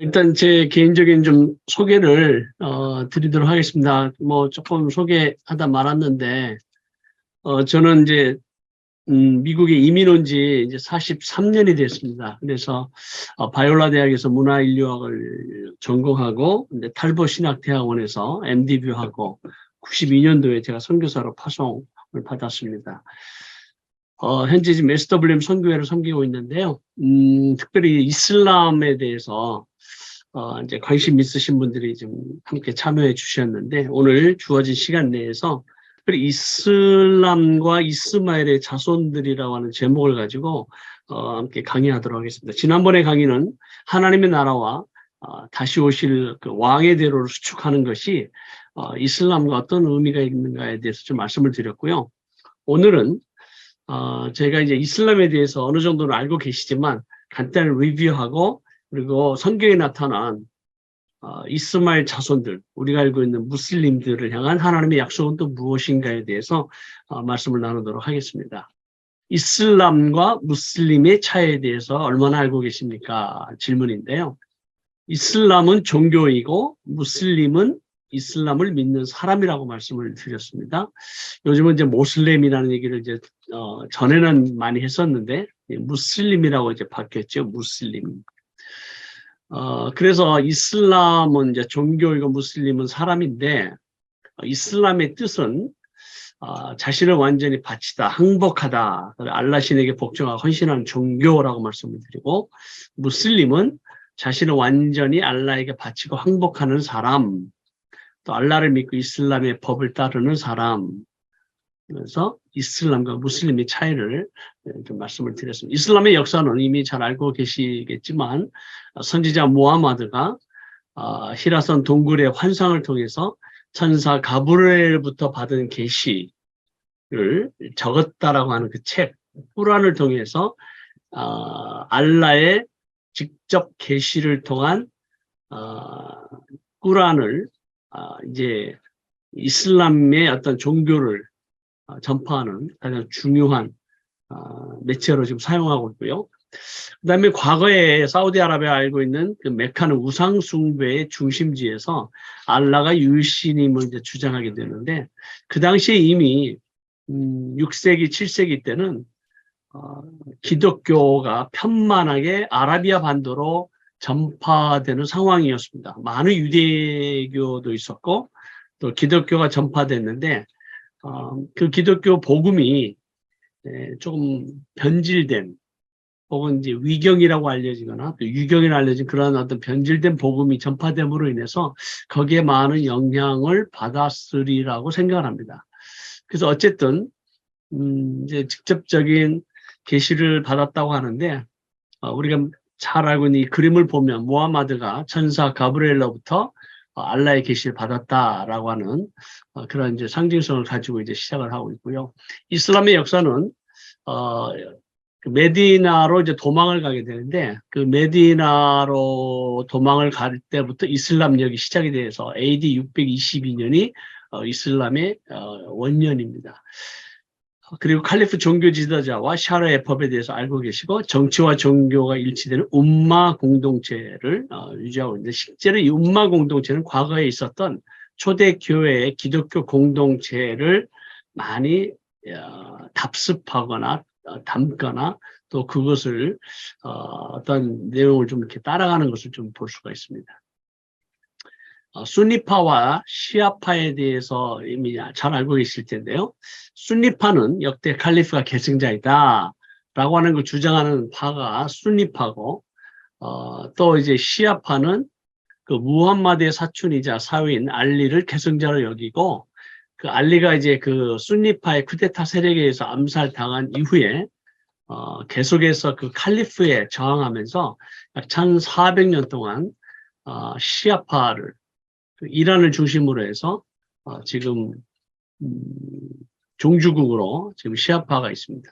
일단 제 개인적인 좀 소개를 드리도록 하겠습니다. 뭐 조금 소개하다 말았는데 저는 이제 미국에 이민 온 지 이제 43년이 됐습니다. 그래서 바이올라 대학에서 문화인류학을 전공하고 이제 탈버 신학대학원에서 MDB하고 92년도에 제가 선교사로 파송을 받았습니다. 현재 지금 SWM 선교회를 섬기고 있는데요. 특별히 이슬람에 대해서 이제 관심 있으신 분들이 좀 함께 참여해 주셨는데, 오늘 주어진 시간 내에서 특별히 이슬람과 이스마엘의 자손들이라고 하는 제목을 가지고 함께 강의하도록 하겠습니다. 지난번에 강의는 하나님의 나라와 다시 오실 그 왕의 대로를 수축하는 것이 이슬람과 어떤 의미가 있는가에 대해서 좀 말씀을 드렸고요. 오늘은 제가 이제 이슬람에 대해서 어느 정도는 알고 계시지만 간단히 리뷰하고, 그리고 성경에 나타난 이스마엘 자손들, 우리가 알고 있는 무슬림들을 향한 하나님의 약속은 또 무엇인가에 대해서 말씀을 나누도록 하겠습니다. 이슬람과 무슬림의 차이에 대해서 얼마나 알고 계십니까? 질문인데요. 이슬람은 종교이고 무슬림은 이슬람을 믿는 사람이라고 말씀을 드렸습니다. 요즘은 이제 모슬렘이라는 얘기를 이제 전에는 많이 했었는데 무슬림이라고 이제 바뀌었죠. 무슬림. 그래서 이슬람은 이제 종교이고 무슬림은 사람인데, 이슬람의 뜻은 자신을 완전히 바치다, 항복하다, 알라 신에게 복종하고 헌신하는 종교라고 말씀을 드리고, 무슬림은 자신을 완전히 알라에게 바치고 항복하는 사람, 또 알라를 믿고 이슬람의 법을 따르는 사람. 그래서 이슬람과 무슬림의 차이를 좀 말씀을 드렸습니다. 이슬람의 역사는 이미 잘 알고 계시겠지만 선지자 무하마드가 히라선 동굴의 환상을 통해서 천사 가브리엘부터 받은 계시를 적었다라고 하는 그 책, 꾸란을 통해서 알라의 직접 계시를 통한 꾸란을 이제 이슬람의 어떤 종교를 전파하는 가장 중요한 매체로 지금 사용하고 있고요. 그 다음에 과거에 사우디아라비아 알고 있는 그 메카는 우상숭배의 중심지에서 알라가 유일신임을 이제 주장하게 되는데, 그 당시에 이미 6세기, 7세기 때는 기독교가 편만하게 아라비아 반도로 전파되는 상황이었습니다. 많은 유대교도 있었고 또 기독교가 전파됐는데 그 기독교 복음이 조금 변질된, 혹은 이제 위경이라고 알려지거나 또 유경이라고 알려진 그런 어떤 변질된 복음이 전파됨으로 인해서 거기에 많은 영향을 받았으리라고 생각을 합니다. 그래서 어쨌든 이제 직접적인 계시를 받았다고 하는데, 우리가 잘 알고 있는 이 그림을 보면 무하마드가 천사 가브리엘로부터 알라의 계시를 받았다라고 하는 그런 이제 상징성을 가지고 이제 시작을 하고 있고요. 이슬람의 역사는 그 메디나로 이제 도망을 가게 되는데, 그 메디나로 도망을 갈 때부터 이슬람력이 시작이 돼서 AD 622년이 이슬람의 원년입니다. 그리고 칼리프 종교 지도자와 샤라의 법에 대해서 알고 계시고, 정치와 종교가 일치되는 umma 공동체를 유지하고 있는데, 실제로 이 umma 공동체는 과거에 있었던 초대 교회의 기독교 공동체를 많이 답습하거나 담거나 또 그것을 어떤 내용을 좀 이렇게 따라가는 것을 좀 볼 수가 있습니다. 순니파와 시아파에 대해서 이미 잘 알고 계실 텐데요. 순니파는 역대 칼리프가 계승자이다 라고 하는 걸 주장하는 파가 순니파고, 또 이제 시아파는 그 무함마드의 사촌이자 사위인 알리를 계승자로 여기고, 그 알리가 이제 그 순니파의 쿠데타 세력에 의해서 암살당한 이후에 계속해서 그 칼리프에 저항하면서 약 1400년 동안 시아파를, 그 이란을 중심으로 해서 지금 종주국으로 지금 시아파가 있습니다.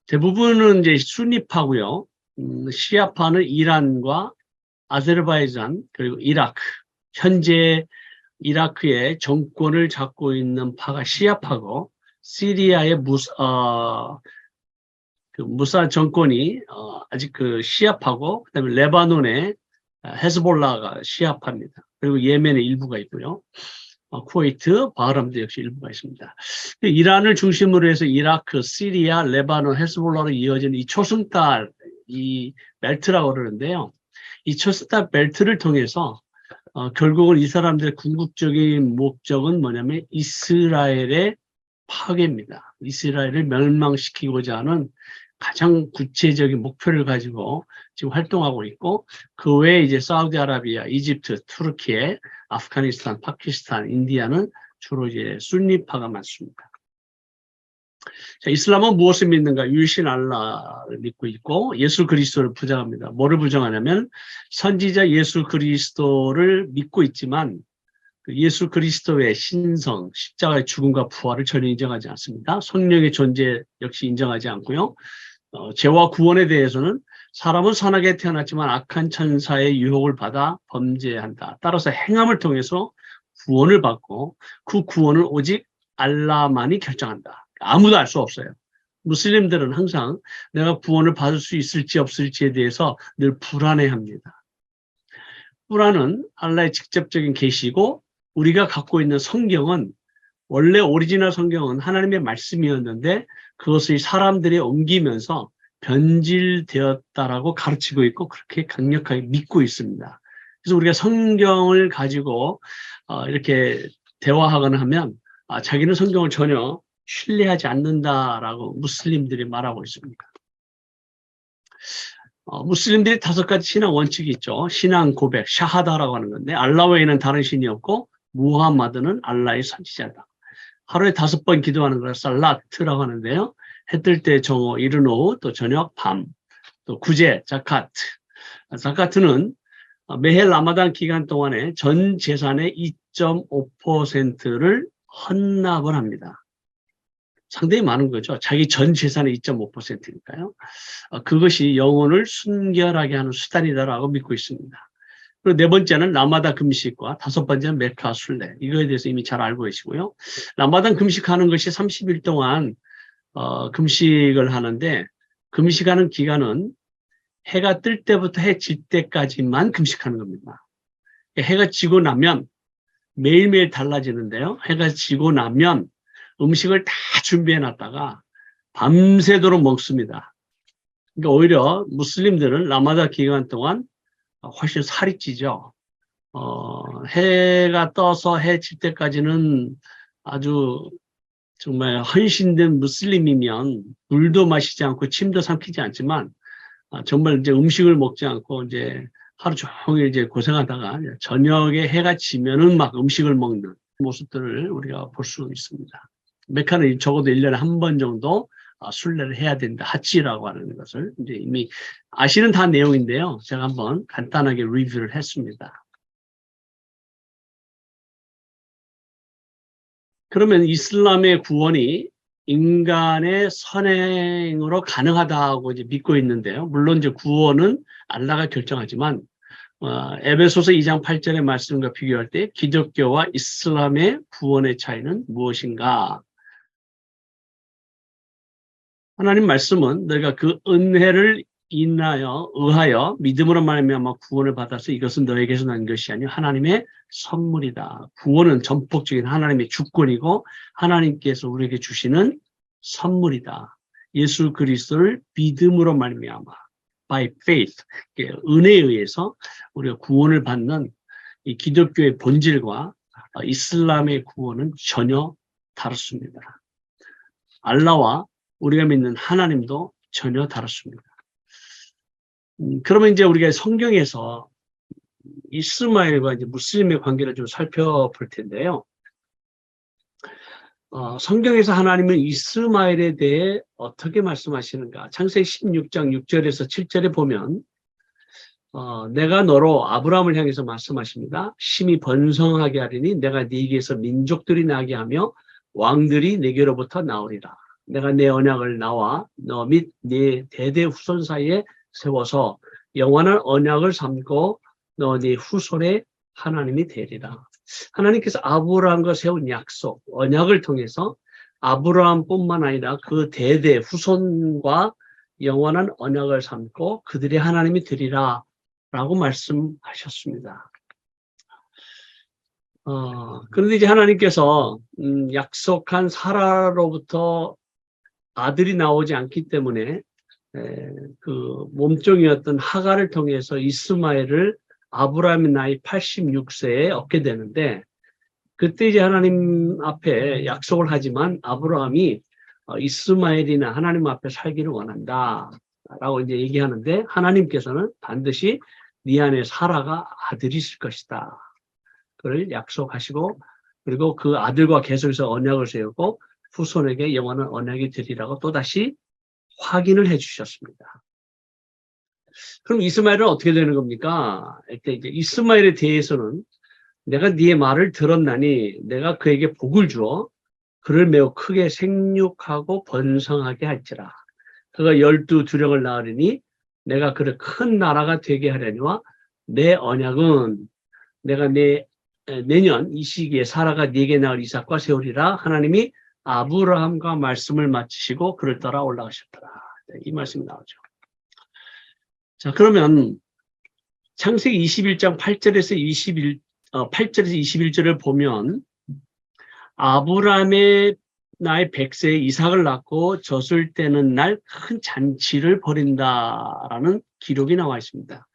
대부분은 이제 순니파고요. 시아파는 이란과 아제르바이잔 그리고 이라크, 현재 이라크의 정권을 잡고 있는 파가 시아파고, 시리아의 무사 정권이 아직 그 시아파고, 그다음에 레바논의 헤즈볼라가 시아파입니다. 그리고 예멘의 일부가 있고요. 쿠웨이트, 바흐람도 역시 일부가 있습니다. 이란을 중심으로 해서 이라크, 시리아, 레바논, 헤즈볼라로 이어진 이 초승달, 이 벨트라고 그러는데요. 이 초승달 벨트를 통해서 결국은 이 사람들의 궁극적인 목적은 뭐냐면 이스라엘의 파괴입니다. 이스라엘을 멸망시키고자 하는 가장 구체적인 목표를 가지고 지금 활동하고 있고, 그 외에 이제 사우디아라비아, 이집트, 투르키에, 아프가니스탄, 파키스탄, 인디아는 주로 이제 순니파가 많습니다. 자, 이슬람은 무엇을 믿는가? 유일신 알라를 믿고 있고 예수 그리스도를 부정합니다. 뭐를 부정하냐면 선지자 예수 그리스도를 믿고 있지만 예수 그리스도의 신성, 십자가의 죽음과 부활을 전혀 인정하지 않습니다. 성령의 존재 역시 인정하지 않고요. 죄와 구원에 대해서는 사람은 선하게 태어났지만 악한 천사의 유혹을 받아 범죄한다. 따라서 행함을 통해서 구원을 받고 그 구원을 오직 알라만이 결정한다. 아무도 알 수 없어요. 무슬림들은 항상 내가 구원을 받을 수 있을지 없을지에 대해서 늘 불안해합니다. 불안은 알라의 직접적인 계시고 우리가 갖고 있는 성경은 원래 오리지널 성경은 하나님의 말씀이었는데 그것을 사람들이 옮기면서 변질되었다라고 가르치고 있고 그렇게 강력하게 믿고 있습니다. 그래서 우리가 성경을 가지고 이렇게 대화하거나 하면 자기는 성경을 전혀 신뢰하지 않는다라고 무슬림들이 말하고 있습니다. 무슬림들이 5가지 신앙 원칙이 있죠. 신앙 고백, 샤하다라고 하는 건데 알라 외에는 다른 신이 없고 무함마드는 알라의 선지자다. 하루에 5번 기도하는 걸 살라트라고 하는데요. 해 뜰 때 정오, 이른 오후, 또 저녁, 밤, 또 구제, 자카트. 자카트는 매해 라마단 기간 동안에 전 재산의 2.5%를 헌납을 합니다. 상당히 많은 거죠. 자기 전 재산의 2.5%니까요. 그것이 영혼을 순결하게 하는 수단이다라고 믿고 있습니다. 그리고 4번째는 라마다 금식과 5번째는 메카 순례. 이거에 대해서 이미 잘 알고 계시고요. 라마단 금식하는 것이 30일 동안 금식을 하는데 금식하는 기간은 해가 뜰 때부터 해 질 때까지만 금식하는 겁니다. 해가 지고 나면 매일매일 달라지는데요. 해가 지고 나면 음식을 다 준비해 놨다가 밤새도록 먹습니다. 그러니까 오히려 무슬림들은 라마다 기간 동안 훨씬 살이 찌죠. 해가 떠서 해 질 때까지는 아주 정말 헌신된 무슬림이면 물도 마시지 않고 침도 삼키지 않지만 정말 이제 음식을 먹지 않고 이제 하루 종일 이제 고생하다가 저녁에 해가 지면은 막 음식을 먹는 모습들을 우리가 볼 수 있습니다. 메카는 적어도 1년에 한 번 정도 순례를 해야 된다. 하지라고 하는 것을 이제 이미 아시는 다 내용인데요. 제가 한번 간단하게 리뷰를 했습니다. 그러면 이슬람의 구원이 인간의 선행으로 가능하다고 이제 믿고 있는데요. 물론 이제 구원은 알라가 결정하지만 에베소서 2장 8절의 말씀과 비교할 때 기독교와 이슬람의 구원의 차이는 무엇인가? 하나님 말씀은 너희가 그 은혜를 의하여 믿음으로 말미암아 구원을 받아서 이것은 너에게서 난 것이 아니요 하나님의 선물이다. 구원은 전폭적인 하나님의 주권이고 하나님께서 우리에게 주시는 선물이다. 예수 그리스도를 믿음으로 말미암아 by faith, 은혜에 의해서 우리가 구원을 받는 이 기독교의 본질과 이슬람의 구원은 전혀 다릅니다. 알라와 우리가 믿는 하나님도 전혀 다릅니다. 그러면 이제 우리가 성경에서 이스마엘과 이제 무슬림의 관계를 좀 살펴볼 텐데요. 성경에서 하나님은 이스마엘에 대해 어떻게 말씀하시는가? 창세기 16장 6절에서 7절에 보면 내가 너로 아브라함을 향해서 말씀하십니다. 심히 번성하게 하리니 내가 네게서 민족들이 나게 하며 왕들이 네게로부터 나오리라. 내가 내 언약을 나와 너 및 네 대대 후손 사이에 세워서 영원한 언약을 삼고 너 네 후손의 하나님이 되리라. 하나님께서 아브라함과 세운 약속, 언약을 통해서 아브라함뿐만 아니라 그 대대 후손과 영원한 언약을 삼고 그들의 하나님이 되리라 라고 말씀하셨습니다. 그런데 이제 하나님께서 약속한 사라로부터 아들이 나오지 않기 때문에 그 몸종이었던 하갈을 통해서 이스마엘을 아브라함의 나이 86세에 얻게 되는데, 그때 이제 하나님 앞에 약속을 하지만 아브라함이 이스마엘이나 하나님 앞에 살기를 원한다 라고 이제 얘기하는데, 하나님께서는 반드시 네 안에 사라가 아들이 있을 것이다 그걸 약속하시고, 그리고 그 아들과 계속해서 언약을 세우고 후손에게 영원한 언약이 되리라고 또다시 확인을 해 주셨습니다. 그럼 이스마엘은 어떻게 되는 겁니까? 이제 이스마엘에 대해서는 내가 네 말을 들었나니 내가 그에게 복을 주어 그를 매우 크게 생육하고 번성하게 할지라. 그가 12두령을 낳으리니 내가 그를 큰 나라가 되게 하려니와 내 언약은 내가 내년 이 시기에 사라가 네게 낳을 이삭과 세우리라. 하나님이 아브라함과 말씀을 마치시고 그를 따라 올라가셨더라. 이 말씀이 나오죠. 자, 그러면 창세기 21장 8절에서 21절을 보면 아브라함의 나이 100세에 이삭을 낳고 젖을 떼는 날 큰 잔치를 벌인다라는 기록이 나와 있습니다.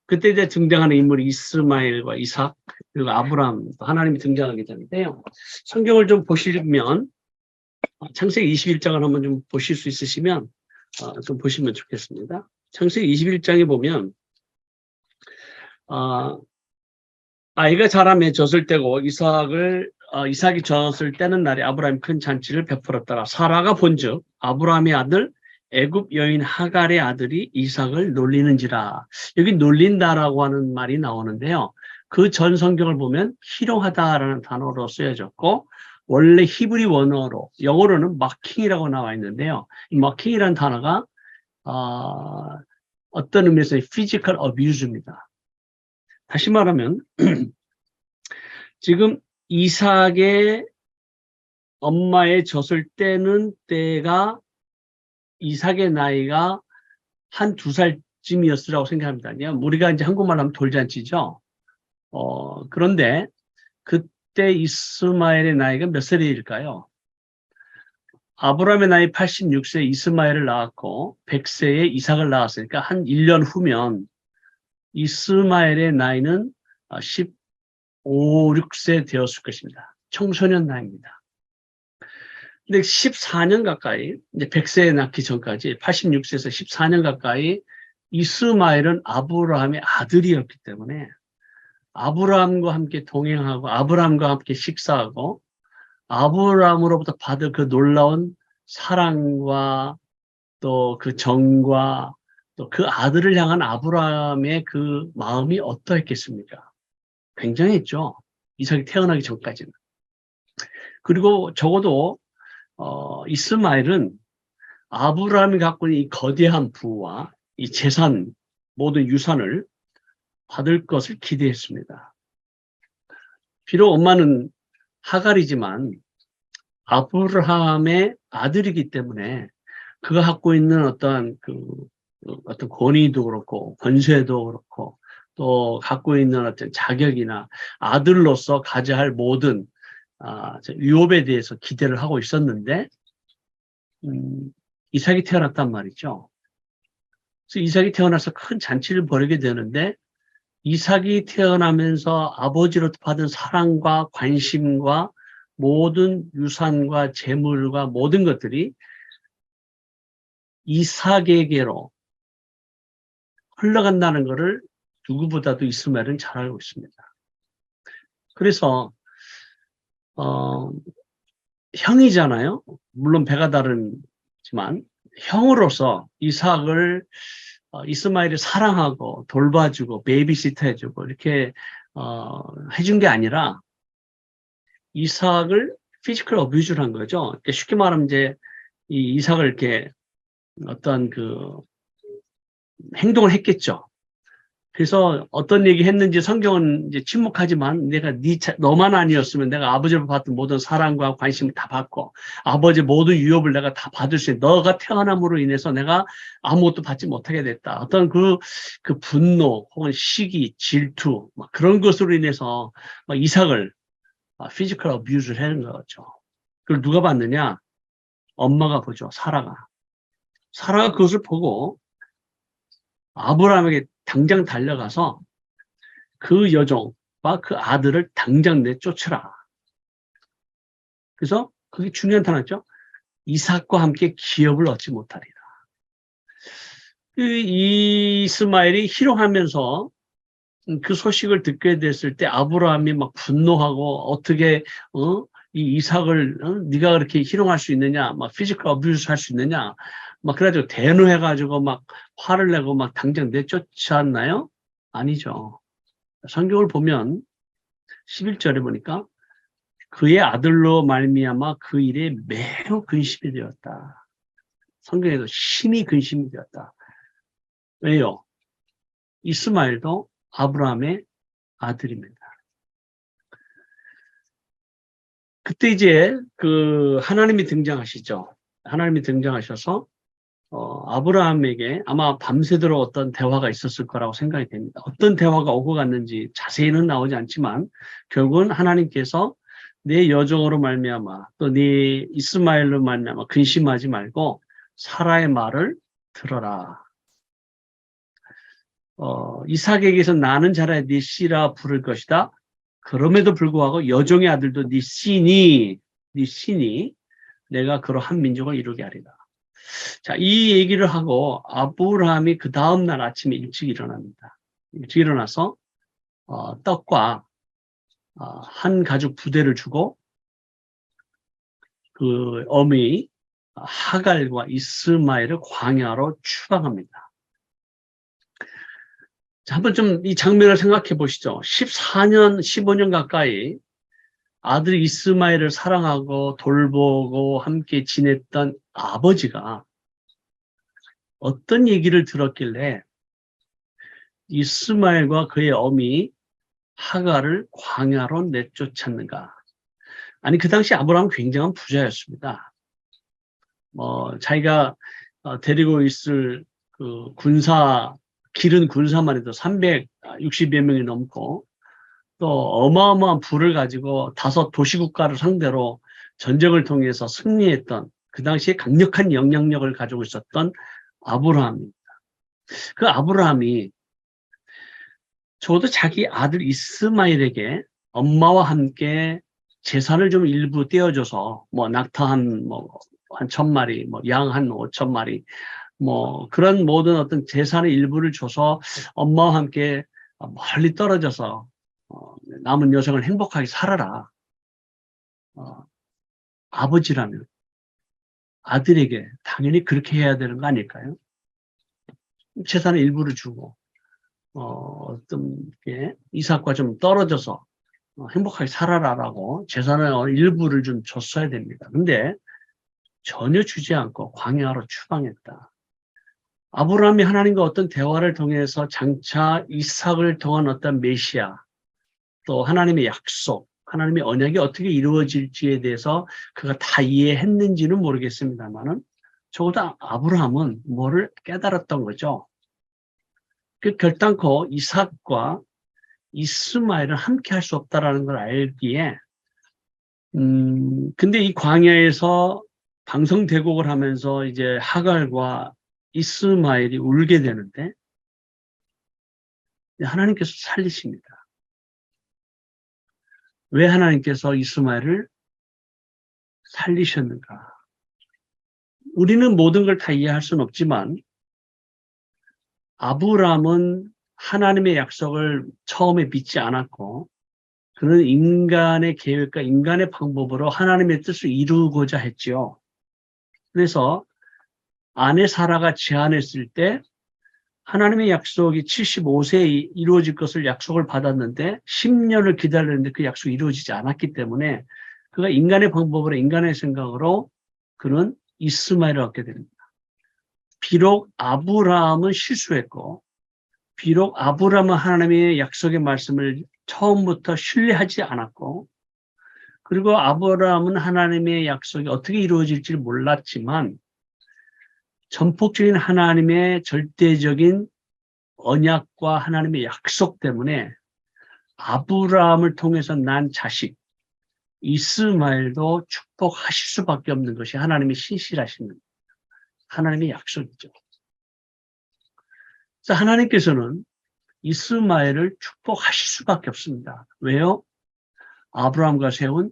그때 이제 등장하는 인물이 이스마엘과 이삭 그리고 아브라함, 하나님이 등장하게 되는데요. 성경을 좀 보시면 창세기 21장을 한번 좀 보실 수 있으시면 좀 보시면 좋겠습니다. 창세기 21장에 보면 아이가 자라매 젖을 떼고 이삭이 젖을 떼는 날에 아브라함이 큰 잔치를 베풀었더라. 사라가 본즉 아브라함의 아들 애굽 여인 하갈의 아들이 이삭을 놀리는지라. 여기 놀린다라고 하는 말이 나오는데요. 그 전 성경을 보면 희롱하다라는 단어로 쓰여졌고, 원래 히브리 원어로 영어로는 마킹이라고 나와 있는데요. 이 마킹이라는 단어가 어떤 의미에서 피지컬 어뷰즈입니다. 다시 말하면 지금 이삭의 엄마의 젖을 떼는 때가 이삭의 나이가 한 2살쯤이었으라고 생각합니다. 우리가 이제 한국말로 하면 돌잔치죠. 그런데 그때 이스마엘의 나이가 몇 살일까요? 아브라함의 나이 86세 이스마엘을 낳았고 100세에 이삭을 낳았으니까 한 1년 후면 이스마엘의 나이는 15, 16세 되었을 것입니다. 청소년 나이입니다. 근데 14년 가까이, 이제 100세에 낳기 전까지 86세에서 14년 가까이 이스마엘은 아브라함의 아들이었기 때문에 아브라함과 함께 동행하고 아브라함과 함께 식사하고 아브라함으로부터 받을 그 놀라운 사랑과 또 그 정과 또 그 아들을 향한 아브라함의 그 마음이 어떠했겠습니까? 굉장했죠. 이삭이 태어나기 전까지는. 그리고 적어도 이스마엘은 아브라함이 갖고 있는 이 거대한 부와 이 재산, 모든 유산을 받을 것을 기대했습니다. 비록 엄마는 하갈이지만 아브라함의 아들이기 때문에 그가 갖고 있는 어떤 어떤 권위도 그렇고 권세도 그렇고 또 갖고 있는 어떤 자격이나 아들로서 가져야 할 모든 유업에 대해서 기대를 하고 있었는데 이삭이 태어났단 말이죠. 그래서 이삭이 태어나서 큰 잔치를 벌이게 되는데 이삭이 태어나면서 아버지로부터 받은 사랑과 관심과 모든 유산과 재물과 모든 것들이 이삭에게로 흘러간다는 것을 누구보다도 이스마엘은 잘 알고 있습니다. 그래서 형이잖아요. 물론 배가 다르지만 형으로서 이스마엘이 사랑하고 돌봐주고 베이비시터 해주고 이렇게 해준 게 아니라 이삭을 피지컬 어뷰즈를 한 거죠. 그러니까 쉽게 말하면 이제 이 이삭을 이렇게 어떤 그 행동을 했겠죠. 그래서 어떤 얘기 했는지 성경은 이제 침묵하지만 내가 너만 아니었으면 내가 아버지를 받던 모든 사랑과 관심을 다 받고 아버지의 모든 유업을 내가 다 받을 수 있는 너가 태어남으로 인해서 내가 아무것도 받지 못하게 됐다. 어떤 그 분노 혹은 시기, 질투 막 그런 것으로 인해서 막 이삭을 피지컬 어뷰즈를 하는 거죠. 그걸 누가 봤느냐? 엄마가 보죠. 사라가. 사라가 그것을 보고 아브라함에게 당장 달려가서 그 여종과 그 아들을 당장 내쫓으라. 그래서 그게 중요한 단어죠. 이삭과 함께 기업을 얻지 못하리라. 이스마엘이 희롱하면서 그 소식을 듣게 됐을 때 아브라함이 막 분노하고 어떻게 이 이삭을 네가 그렇게 희롱할 수 있느냐, 막 피지컬 어뷰스 할 수 있느냐, 막 그래가지고 대노해가지고 막 화를 내고 막 당장 내쫓지 않나요? 아니죠. 성경을 보면 11절에 보니까 그의 아들로 말미암아 그 일에 매우 근심이 되었다. 성경에도 심히 근심이 되었다. 왜요? 이스마엘도 아브라함의 아들입니다. 그때 이제 그 하나님이 등장하시죠. 하나님이 등장하셔서 아브라함에게 아마 밤새도록 어떤 대화가 있었을 거라고 생각이 됩니다. 어떤 대화가 오고 갔는지 자세히는 나오지 않지만 결국은 하나님께서 내 여종으로 말미암아 또 네 이스마엘로 말미암아 근심하지 말고 사라의 말을 들어라. 이삭에게서 나는 자라에 네 씨라 부를 것이다. 그럼에도 불구하고 여종의 아들도 네 씨니 내가 그러한 민족을 이루게 하리라. 자, 이 얘기를 하고 아브라함이 그 다음날 아침에 일찍 일어납니다. 일찍 일어나서 떡과 한 가죽 부대를 주고 그 어미 하갈과 이스마엘을 광야로 추방합니다. 자, 한번 좀 이 장면을 생각해 보시죠. 14년, 15년 가까이 아들 이스마엘을 사랑하고 돌보고 함께 지냈던 아버지가 어떤 얘기를 들었길래 이스마엘과 그의 어미 하갈을 광야로 내쫓았는가? 아니, 그 당시 아브라함은 굉장한 부자였습니다. 자기가 데리고 있을 그 기른 군사만 해도 360여 명이 넘고 또 어마어마한 부를 가지고 5 도시국가를 상대로 전쟁을 통해서 승리했던 그 당시에 강력한 영향력을 가지고 있었던 아브라함입니다. 그 아브라함이 적어도 자기 아들 이스마엘에게 엄마와 함께 재산을 좀 일부 떼어줘서 낙타 한 1,000마리, 양 한 5,000마리, 그런 모든 어떤 재산의 일부를 줘서 엄마와 함께 멀리 떨어져서 남은 여생을 행복하게 살아라. 아버지라면 아들에게 당연히 그렇게 해야 되는 거 아닐까요? 재산의 일부를 주고 어떤 이삭과 좀 떨어져서 행복하게 살아라라고 재산의 일부를 좀 줬어야 됩니다. 근데 전혀 주지 않고 광야로 추방했다. 아브라함이 하나님과 어떤 대화를 통해서 장차 이삭을 통한 어떤 메시아, 또 하나님의 약속, 하나님의 언약이 어떻게 이루어질지에 대해서 그가 다 이해했는지는 모르겠습니다만은 적어도 아브라함은 뭐를 깨달았던 거죠. 그 결단코 이삭과 이스마엘을 함께 할 수 없다라는 걸 알기에 근데 이 광야에서 방성대곡을 하면서 이제 하갈과 이스마엘이 울게 되는데 하나님께서 살리십니다. 왜 하나님께서 이스마엘을 살리셨는가? 우리는 모든 걸 다 이해할 수는 없지만 아브라함은 하나님의 약속을 처음에 믿지 않았고 그는 인간의 계획과 인간의 방법으로 하나님의 뜻을 이루고자 했지요. 그래서 아내 사라가 제안했을 때 하나님의 약속이 75세에 이루어질 것을 약속을 받았는데 10년을 기다렸는데 그 약속이 이루어지지 않았기 때문에 그가 인간의 방법으로 인간의 생각으로 그는 이스마엘을 얻게 됩니다. 비록 아브라함은 실수했고 비록 아브라함은 하나님의 약속의 말씀을 처음부터 신뢰하지 않았고, 그리고 아브라함은 하나님의 약속이 어떻게 이루어질지 몰랐지만 전폭적인 하나님의 절대적인 언약과 하나님의 약속 때문에 아브라함을 통해서 난 자식 이스마엘도 축복하실 수밖에 없는 것이 하나님의 신실하신 하나님의 약속이죠. 그래서 하나님께서는 이스마엘을 축복하실 수밖에 없습니다. 왜요? 아브라함과 세운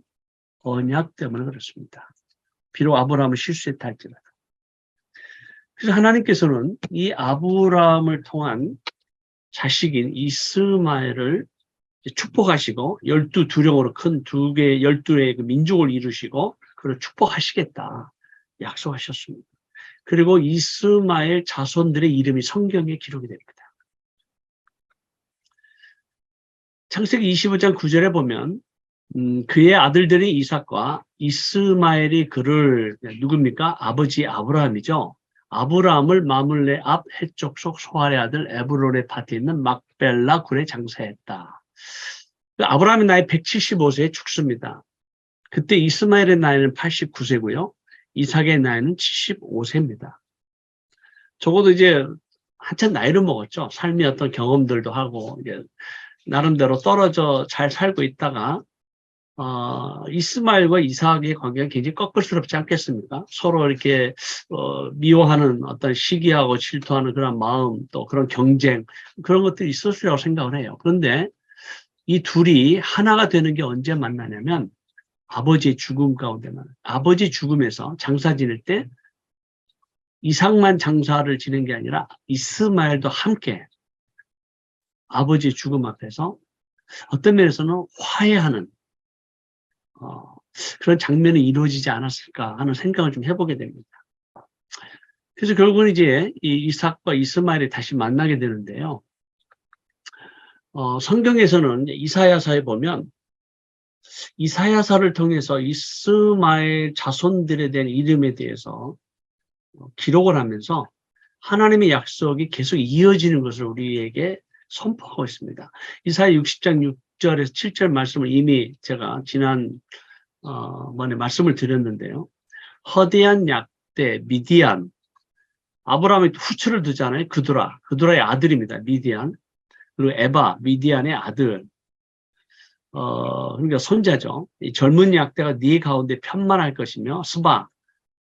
언약 때문에 그렇습니다. 비록 아브라함은 실수했다 할지라도. 그래서 하나님께서는 이 아브라함을 통한 자식인 이스마엘을 축복하시고 12두령으로 큰 12의 그 민족을 이루시고 그를 축복하시겠다 약속하셨습니다. 그리고 이스마엘 자손들의 이름이 성경에 기록이 됩니다. 창세기 25장 9절에 보면 그의 아들들이 이삭과 이스마엘이 그를 누굽니까? 아버지 아브라함이죠. 아브라함을 마물레 앞 해쪽 속 소알의 아들 에브론의 밭에 있는 막벨라 굴에 장사했다. 아브라함의 나이 175세에 죽습니다. 그때 이스마엘의 나이는 89세고요. 이삭의 나이는 75세입니다. 적어도 이제 한참 나이를 먹었죠. 삶의 어떤 경험들도 하고 이제 나름대로 떨어져 잘 살고 있다가 이스마엘과 이삭의 관계가 굉장히 꺾을스럽지 않겠습니까? 서로 이렇게 미워하는 어떤 시기하고 질투하는 그런 마음 또 그런 경쟁 그런 것들이 있었을 거라고 생각을 해요. 그런데 이 둘이 하나가 되는 게 언제 만나냐면 아버지의 죽음 가운데 만나요. 아버지 죽음에서 장사 지낼 때 이삭만 장사를 지낸 게 아니라 이스마엘도 함께 아버지의 죽음 앞에서 어떤 면에서는 화해하는 그런 장면이 이루어지지 않았을까 하는 생각을 좀 해보게 됩니다. 그래서 결국은 이제 이 이삭과 이스마엘이 다시 만나게 되는데요. 성경에서는 이사야서에 보면 이사야서를 통해서 이스마엘 자손들에 대한 이름에 대해서 기록을 하면서 하나님의 약속이 계속 이어지는 것을 우리에게 선포하고 있습니다. 이사야 60장 6절에서 7절 말씀을 이미 제가 지난 번에 말씀을 드렸는데요. 허대한 약대 미디안 아브라함이 후처를 두잖아요. 그드라의 아들입니다. 미디안 그리고 에바 미디안의 아들 그러니까 손자죠. 이 젊은 약대가 네 가운데 편만할 것이며 스바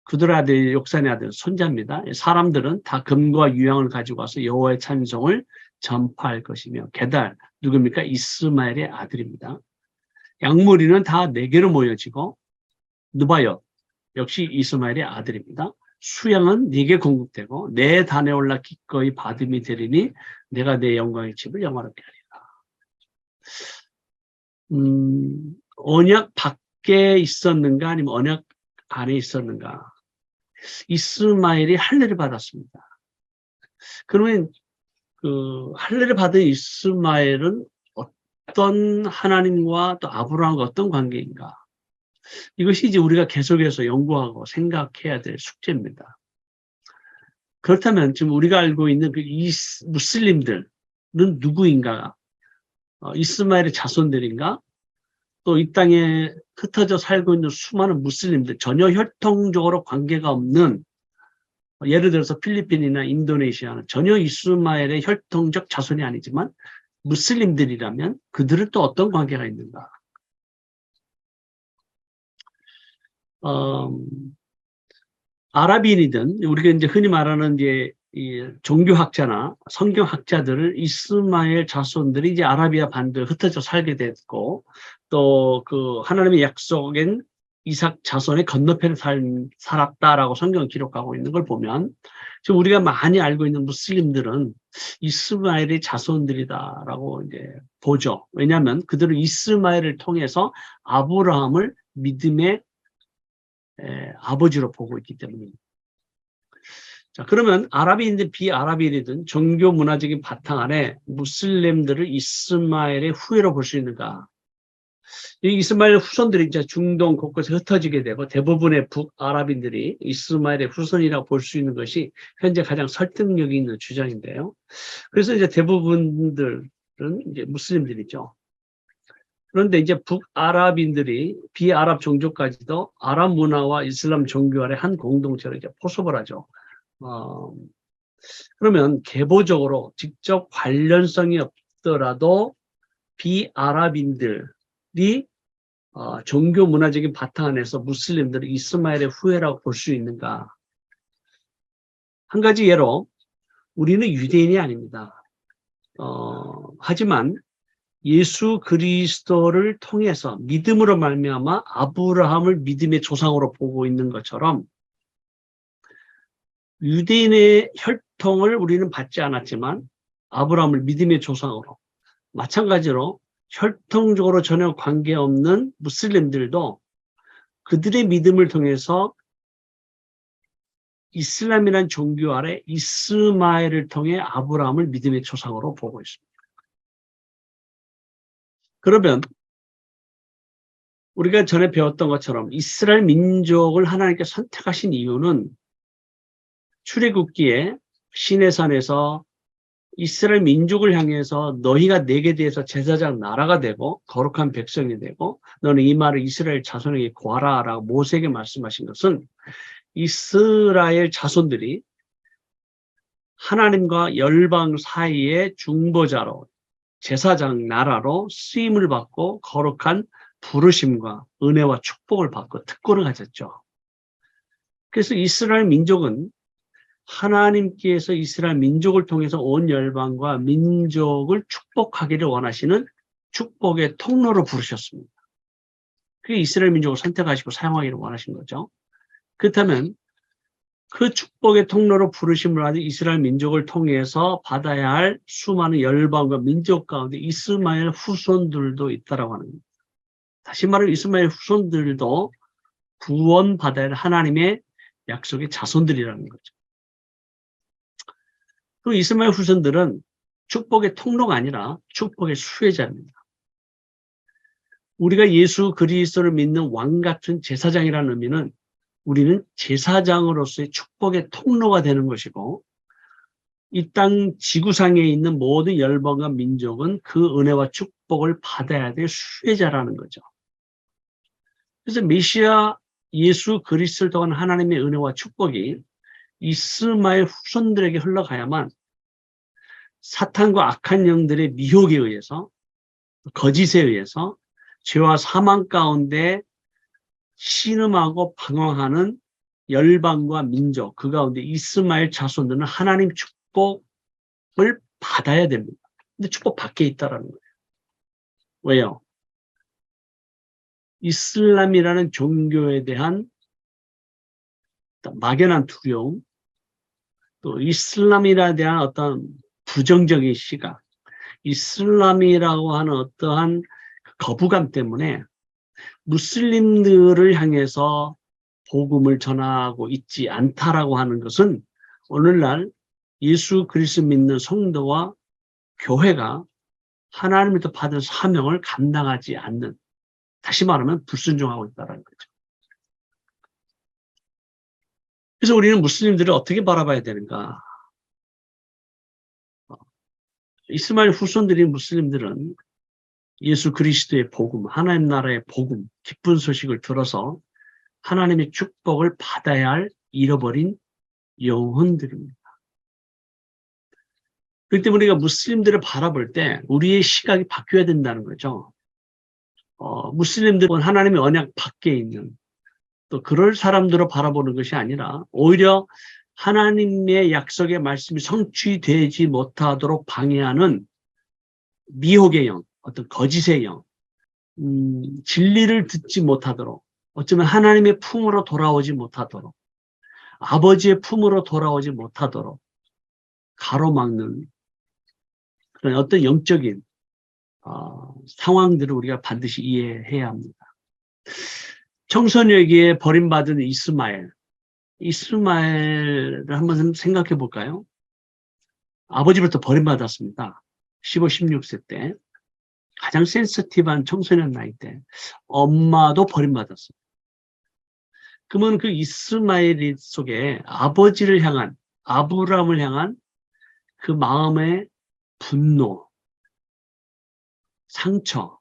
그들 아들 욕산의 아들 손자입니다. 사람들은 다 금과 유향을 가지고 와서 여호와의 찬송을 전파할 것이며 게달 누굽니까? 이스마엘의 아들입니다. 양무리는 다 네개로 모여지고 느바옅 역시 이스마엘의 아들입니다. 수양은 네게 공급되고 내 단에 올라 기꺼이 받음이 되리니 내가 내 영광의 집을 영화롭게 하리라. 언약 밖에 있었는가 아니면 언약 안에 있었는가? 이스마엘이 할례를 받았습니다. 그러면 그 할례를 받은 이스마엘은 어떤 하나님과 또 아브라함과 어떤 관계인가? 이것이 이제 우리가 계속해서 연구하고 생각해야 될 숙제입니다. 그렇다면 지금 우리가 알고 있는 그 무슬림들은 누구인가? 이스마엘의 자손들인가? 또 이 땅에 흩어져 살고 있는 수많은 무슬림들, 전혀 혈통적으로 관계가 없는 예를 들어서 필리핀이나 인도네시아는 전혀 이스마엘의 혈통적 자손이 아니지만 무슬림들이라면 그들은 또 어떤 관계가 있는가? 아랍인이든 우리가 이제 흔히 말하는 이제 이 종교학자나 성경학자들을 이스마엘 자손들이 이제 아라비아 반도에 흩어져 살게 됐고 또 그 하나님의 약속인 이삭 자손의 건너편에 살았다라고 성경을 기록하고 있는 걸 보면 지금 우리가 많이 알고 있는 무슬림들은 이스마엘의 자손들이다라고 이제 보죠. 왜냐하면 그들은 이스마엘을 통해서 아브라함을 믿음의 아버지로 보고 있기 때문입니다. 자, 그러면 아랍인이든 비아랍인이든 종교 문화적인 바탕 안에 무슬림들을 이스마엘의 후예로 볼 수 있는가? 이 이스마엘 후손들이 이제 중동 곳곳에 흩어지게 되고 대부분의 북아랍인들이 이스마엘의 후손이라고 볼 수 있는 것이 현재 가장 설득력이 있는 주장인데요. 그래서 이제 대부분들은 이제 무슬림들이죠. 그런데 이제 북아랍인들이 비아랍 종족까지도 아랍 문화와 이슬람 종교 아래 한 공동체로 이제 포섭을 하죠. 그러면 계보적으로 직접 관련성이 없더라도 비아랍인들이 종교 문화적인 바탕 안에서 무슬림들을 이스마엘의 후예라고 볼 수 있는가? 한 가지 예로 우리는 유대인이 아닙니다. 하지만 예수 그리스도를 통해서 믿음으로 말미암아 아브라함을 믿음의 조상으로 보고 있는 것처럼 유대인의 혈통을 우리는 받지 않았지만 아브라함을 믿음의 조상으로, 마찬가지로 혈통적으로 전혀 관계없는 무슬림들도 그들의 믿음을 통해서 이슬람이라는 종교 아래 이스마엘을 통해 아브라함을 믿음의 조상으로 보고 있습니다. 그러면 우리가 전에 배웠던 것처럼 이스라엘 민족을 하나님께 선택하신 이유는 출애굽기에 시내산에서 이스라엘 민족을 향해서 너희가 내게 대해서 제사장 나라가 되고 거룩한 백성이 되고 너는 이 말을 이스라엘 자손에게 고하라라고 모세에게 말씀하신 것은 이스라엘 자손들이 하나님과 열방 사이의 중보자로 제사장 나라로 쓰임을 받고 거룩한 부르심과 은혜와 축복을 받고 특권을 가졌죠. 그래서 이스라엘 민족은 하나님께서 이스라엘 민족을 통해서 온 열방과 민족을 축복하기를 원하시는 축복의 통로로 부르셨습니다. 그게 이스라엘 민족을 선택하시고 사용하기를 원하신 거죠. 그렇다면 그 축복의 통로로 부르심을 받은 이스라엘 민족을 통해서 받아야 할 수많은 열방과 민족 가운데 이스마엘 후손들도 있다라고 하는 겁니다. 다시 말하면 이스마엘 후손들도 구원받아야 할 하나님의 약속의 자손들이라는 거죠. 그 이스마엘 후손들은 축복의 통로가 아니라 축복의 수혜자입니다. 우리가 예수 그리스도를 믿는 왕 같은 제사장이라는 의미는 우리는 제사장으로서의 축복의 통로가 되는 것이고 이 땅 지구상에 있는 모든 열방과 민족은 그 은혜와 축복을 받아야 될 수혜자라는 거죠. 그래서 메시아 예수 그리스도를 통한 하나님의 은혜와 축복이 이스마엘 후손들에게 흘러가야만 사탄과 악한 영들의 미혹에 의해서 거짓에 의해서 죄와 사망 가운데 신음하고 방황하는 열방과 민족 그 가운데 이스마엘 자손들은 하나님 축복을 받아야 됩니다. 근데 축복 밖에 있다라는 거예요. 왜요? 이슬람이라는 종교에 대한 막연한 두려움, 또 이슬람이라에 대한 어떤 부정적인 시각, 이슬람이라고 하는 어떠한 거부감 때문에 무슬림들을 향해서 복음을 전하고 있지 않다라고 하는 것은 오늘날 예수 그리스도 믿는 성도와 교회가 하나님으로부터 받은 사명을 감당하지 않는, 다시 말하면 불순종하고 있다는 거죠. 그래서 우리는 무슬림들을 어떻게 바라봐야 되는가? 이스마엘 후손들인 무슬림들은 예수 그리스도의 복음, 하나님 나라의 복음, 기쁜 소식을 들어서 하나님의 축복을 받아야 할 잃어버린 영혼들입니다. 그렇기 때문에 우리가 무슬림들을 바라볼 때 우리의 시각이 바뀌어야 된다는 거죠. 무슬림들은 하나님의 언약 밖에 있는 또 그럴 사람들을 바라보는 것이 아니라 오히려 하나님의 약속의 말씀이 성취되지 못하도록 방해하는 미혹의 영, 어떤 거짓의 영, 진리를 듣지 못하도록, 어쩌면 하나님의 품으로 돌아오지 못하도록, 아버지의 품으로 돌아오지 못하도록 가로막는 그런 어떤 영적인 상황들을 우리가 반드시 이해해야 합니다. 청소년에게 버림받은 이스마엘을 한번 생각해 볼까요? 아버지부터 버림받았습니다. 15, 16세 때. 가장 센서티브한 청소년 나이 때 엄마도 버림받았어요. 그러면 그 이스마엘 속에 아버지를 향한, 아브라함을 향한 그 마음의 분노, 상처,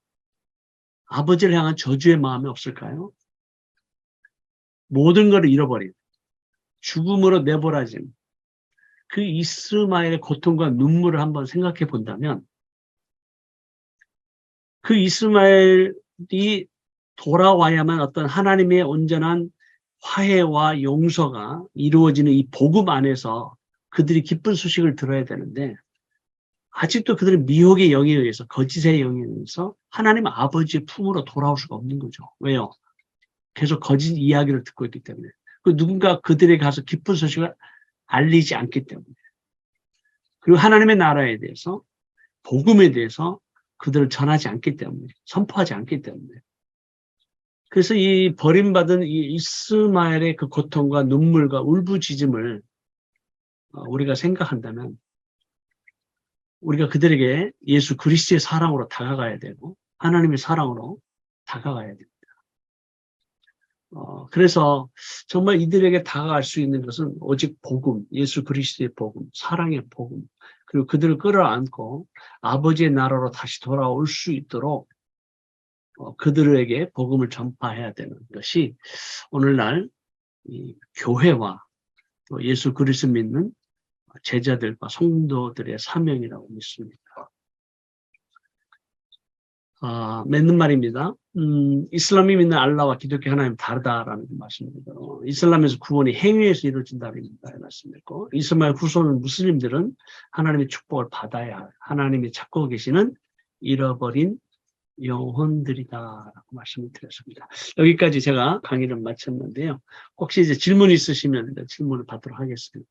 아버지를 향한 저주의 마음이 없을까요? 모든 것을 잃어버린, 죽음으로 내버려진 그 이스마엘의 고통과 눈물을 한번 생각해 본다면, 그 이스마엘이 돌아와야만 어떤 하나님의 온전한 화해와 용서가 이루어지는 이 복음 안에서 그들이 기쁜 소식을 들어야 되는데, 아직도 그들은 미혹의 영에 의해서, 거짓의 영에 의해서 하나님 아버지의 품으로 돌아올 수가 없는 거죠. 왜요? 계속 거짓 이야기를 듣고 있기 때문에. 누군가 그들에게 가서 기쁜 소식을 알리지 않기 때문에. 그리고 하나님의 나라에 대해서, 복음에 대해서 그들을 전하지 않기 때문에, 선포하지 않기 때문에. 그래서 이 버림받은 이 이스마엘의 그 고통과 눈물과 울부짖음을 우리가 생각한다면, 우리가 그들에게 예수 그리스도의 사랑으로 다가가야 되고 하나님의 사랑으로 다가가야 됩니다. 그래서 정말 이들에게 다가갈 수 있는 것은 오직 복음, 예수 그리스도의 복음, 사랑의 복음, 그리고 그들을 끌어안고 아버지의 나라로 다시 돌아올 수 있도록 그들에게 복음을 전파해야 되는 것이 오늘날 이 교회와 또 예수 그리스도 믿는 제자들과 성도들의 사명이라고 믿습니다. 맞는 말입니다. 이슬람이 믿는 알라와 기독교 하나님 다르다라는 말씀입니다. 이슬람에서 구원이 행위에서 이루어진다는 말씀이고, 이스마엘 후손 무슬림들은 하나님의 축복을 받아야 하나님이 찾고 계시는 잃어버린 영혼들이다라고 말씀을 드렸습니다. 여기까지 제가 강의를 마쳤는데요. 혹시 이제 질문 있으시면 질문을 받도록 하겠습니다.